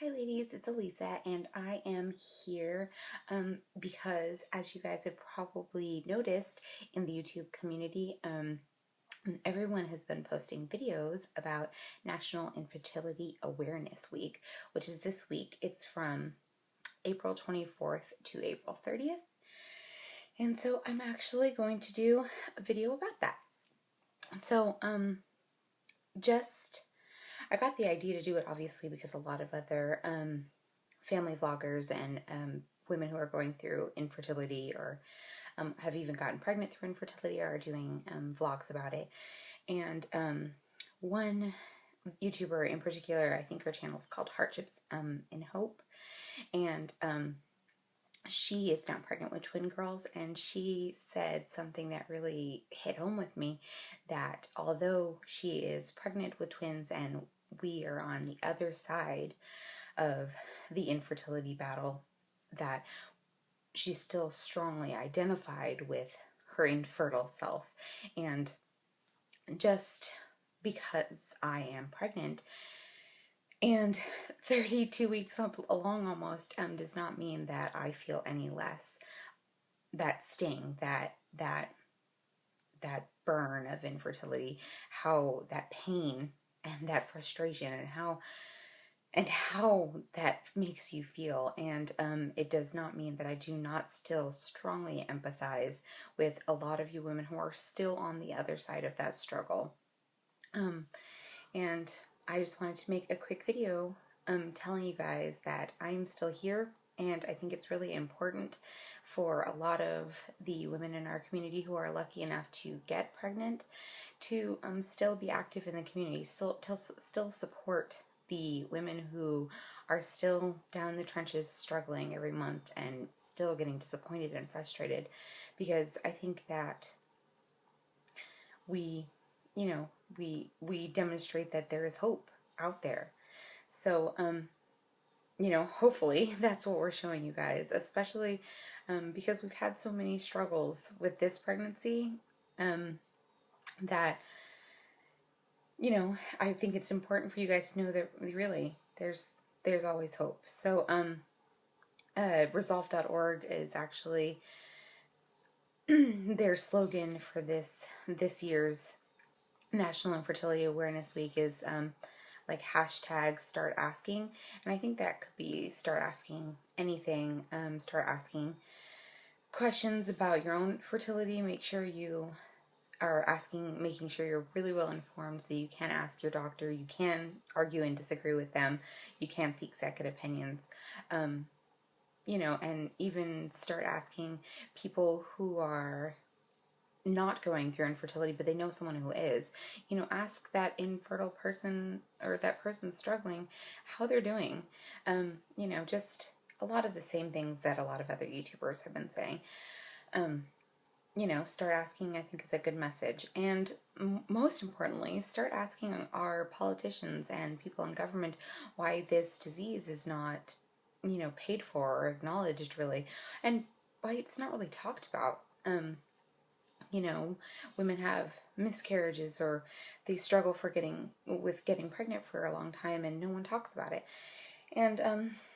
Hi ladies, it's Elisa and I am here because as you guys have probably noticed in the YouTube community, everyone has been posting videos about National Infertility Awareness Week, which is this week. It's from April 24th to April 30th. And so I'm actually going to do a video about that. So I got the idea to do it obviously because a lot of other family vloggers and women who are going through infertility or have even gotten pregnant through infertility are doing vlogs about it. And one YouTuber in particular, I think her channel is called Hardships in Hope, and she is now pregnant with twin girls, and she said something that really hit home with me, that although she is pregnant with twins and we are on the other side of the infertility battle, that she's still strongly identified with her infertile self. And just because I am pregnant and 32 weeks along almost does not mean that I feel any less that sting, that burn of infertility, how that pain and that frustration and how that makes you feel. And it does not mean that I do not still strongly empathize with a lot of you women who are still on the other side of that struggle. And I just wanted to make a quick video telling you guys that I'm still here, and I think it's really important for a lot of the women in our community who are lucky enough to get pregnant to still be active in the community, still support the women who are still down in the trenches struggling every month and still getting disappointed and frustrated, because I think that we demonstrate that there is hope out there. So, hopefully that's what we're showing you guys, especially because we've had so many struggles with this pregnancy, that, I think it's important for you guys to know that really there's always hope. So, resolve.org is actually their slogan for this year's National Infertility Awareness Week is like hashtag start asking. And I think that could be start asking anything, start asking questions about your own fertility. Make sure you are making sure you're really well informed, so you can ask your doctor, you can argue and disagree with them, you can seek second opinions, and even start asking people who are not going through infertility, but they know someone who is. Ask that infertile person or that person struggling how they're doing. Just a lot of the same things that a lot of other YouTubers have been saying. Start asking, I think, is a good message. And most importantly, start asking our politicians and people in government why this disease is not, paid for or acknowledged, really, and why it's not really talked about. Women have miscarriages, or they struggle with getting pregnant for a long time, and no one talks about it. And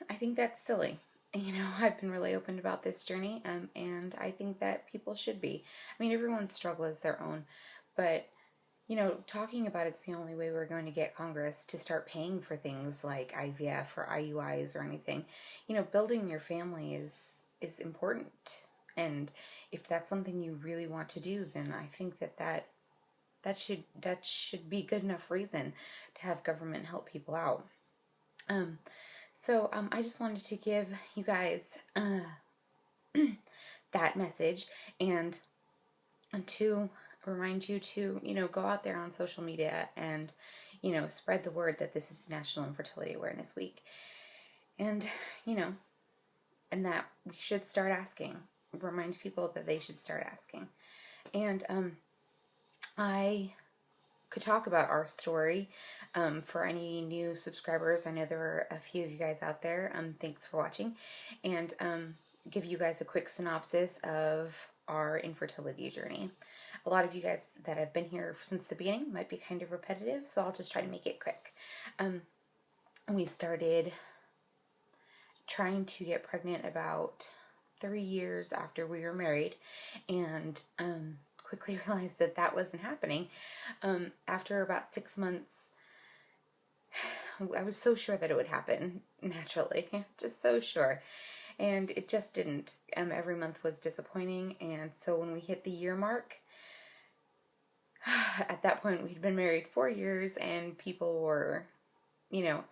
I think that's silly. I've been really open about this journey, and I think that people should be. I mean, everyone's struggle is their own, but talking about it's the only way we're going to get Congress to start paying for things like IVF or IUIs or anything. Building your family is important. And if that's something you really want to do, then I think that should be good enough reason to have government help people out. So I just wanted to give you guys that message, and to remind you to go out there on social media and spread the word that this is National Infertility Awareness Week, and and that we should start asking. Remind people that they should start asking. And I could talk about our story for any new subscribers. I know there are a few of you guys out there. Thanks for watching. And give you guys a quick synopsis of our infertility journey. A lot of you guys that have been here since the beginning might be kind of repetitive, so I'll just try to make it quick. We started trying to get pregnant about 3 years after we were married, and quickly realized that that wasn't happening. After about 6 months, I was so sure that it would happen naturally, just so sure. And it just didn't. Every month was disappointing, and so when we hit the year mark, at that point we'd been married 4 years, and people were,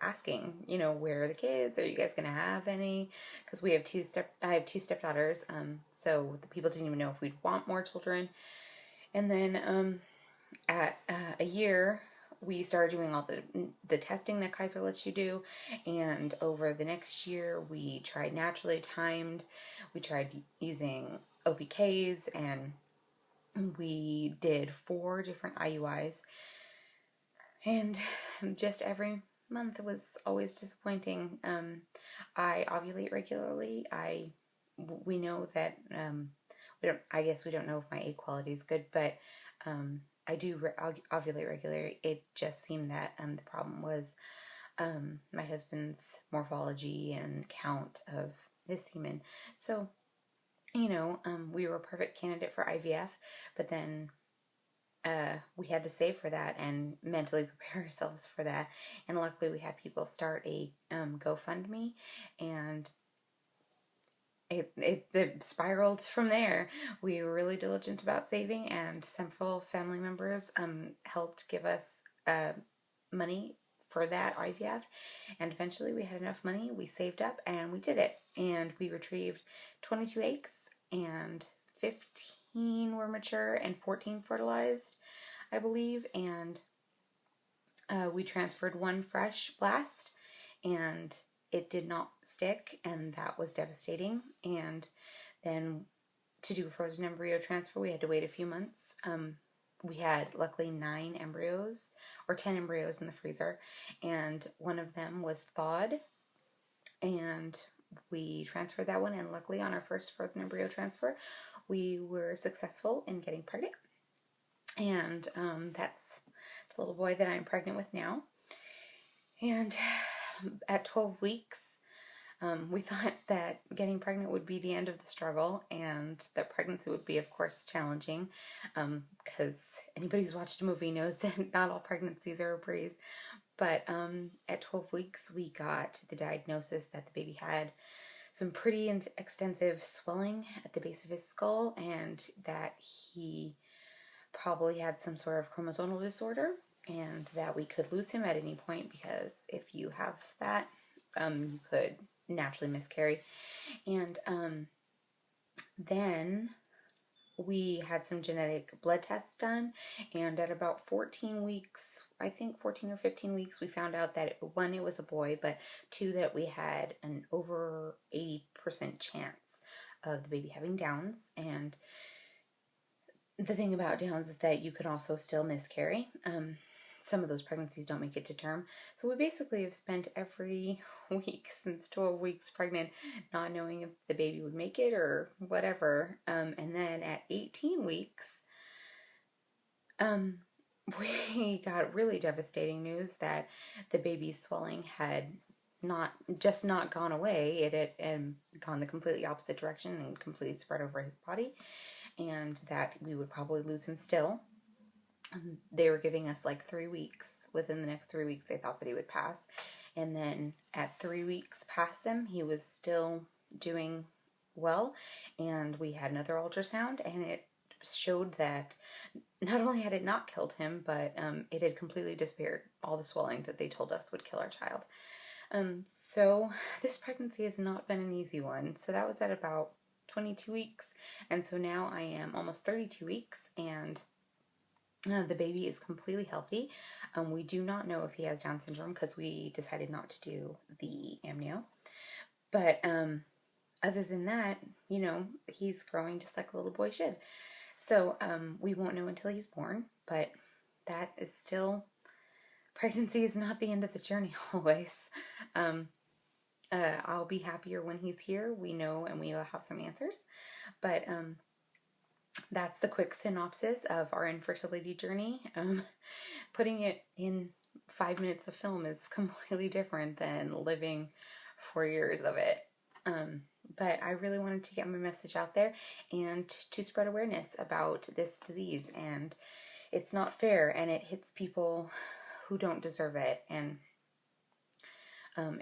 asking, where are the kids? Are you guys gonna have any? Because I have two stepdaughters, so the people didn't even know if we'd want more children. And then at a year, we started doing all the testing that Kaiser lets you do, and over the next year, we tried naturally timed. We tried using OPKs, and we did 4 different IUIs, and just every month was always disappointing. I ovulate regularly. We know that I guess we don't know if my egg quality is good, but I do ovulate regularly. It just seemed that the problem was my husband's morphology and count of his semen. So, we were a perfect candidate for IVF, but then we had to save for that and mentally prepare ourselves for that. And luckily, we had people start a GoFundMe, and it spiraled from there. We were really diligent about saving, and several family members helped give us money for that IVF. And eventually, we had enough money. We saved up, and we did it. And we retrieved 22 eggs, and 15 were mature, and 14 fertilized, I believe. And we transferred 1 fresh blast, and it did not stick, and that was devastating. And then to do a frozen embryo transfer, we had to wait a few months. We had luckily 9 embryos, or 10 embryos in the freezer, and one of them was thawed, and we transferred that one, and luckily on our first frozen embryo transfer, we were successful in getting pregnant. And that's the little boy that I'm pregnant with now. And at 12 weeks, we thought that getting pregnant would be the end of the struggle, and that pregnancy would be, of course, challenging, because anybody who's watched a movie knows that not all pregnancies are a breeze. But at 12 weeks, we got the diagnosis that the baby had some pretty extensive swelling at the base of his skull, and that he probably had some sort of chromosomal disorder, and that we could lose him at any point, because if you have that, you could naturally miscarry. And then we had some genetic blood tests done, and at about 14 weeks, I think 14 or 15 weeks, we found out that 1, it was a boy, but 2, that we had an over 80% chance of the baby having Downs. And the thing about Downs is that you could also still miscarry. Some of those pregnancies don't make it to term. So we basically have spent every week since 12 weeks pregnant not knowing if the baby would make it or whatever. And then at 18 weeks, we got really devastating news that the baby's swelling had not gone away. It had gone the completely opposite direction and completely spread over his body, and that we would probably lose him still. They were giving us like 3 weeks. Within the next 3 weeks, they thought that he would pass. And then at 3 weeks past them, he was still doing well. And we had another ultrasound, and it showed that not only had it not killed him, but it had completely disappeared. All the swelling that they told us would kill our child. So this pregnancy has not been an easy one. So that was at about 22 weeks. And so now I am almost 32 weeks, and the baby is completely healthy. We do not know if he has Down syndrome because we decided not to do the amnio. But other than that, he's growing just like a little boy should. So we won't know until he's born, but that is still, pregnancy is not the end of the journey always. I'll be happier when he's here. We know, and we will have some answers. But that's the quick synopsis of our infertility journey. Putting it in 5 minutes of film is completely different than living 4 years of it. But I really wanted to get my message out there and to spread awareness about this disease. And it's not fair, and it hits people who don't deserve it. And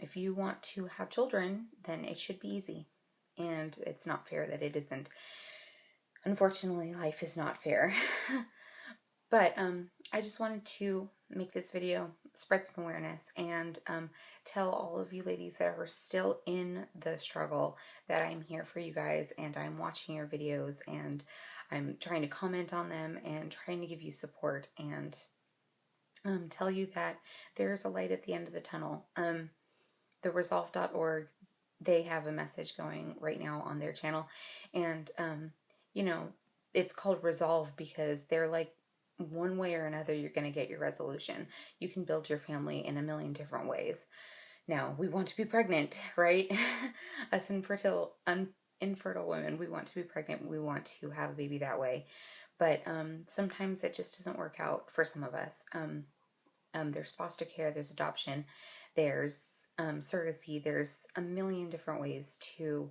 if you want to have children, then it should be easy. And it's not fair that it isn't. Unfortunately, life is not fair. But I just wanted to make this video, spread some awareness, and tell all of you ladies that are still in the struggle that I'm here for you guys, and I'm watching your videos, and I'm trying to comment on them and trying to give you support, and tell you that there's a light at the end of the tunnel. The resolve.org, they have a message going right now on their channel, and you know, it's called Resolve because they're like, one way or another you're going to get your resolution. You can build your family in a million different ways. Now, we want to be pregnant, right? Us infertile women, we want to be pregnant. We want to have a baby that way. But sometimes it just doesn't work out for some of us. There's foster care, there's adoption, there's surrogacy, there's a million different ways to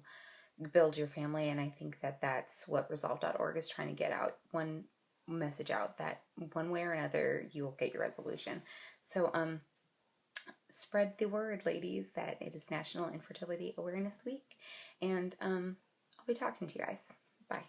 build your family, and I think that that's what resolve.org is trying to get out, one message out, that one way or another you will get your resolution. So spread the word, ladies, that it is National Infertility Awareness Week, and I'll be talking to you guys. Bye.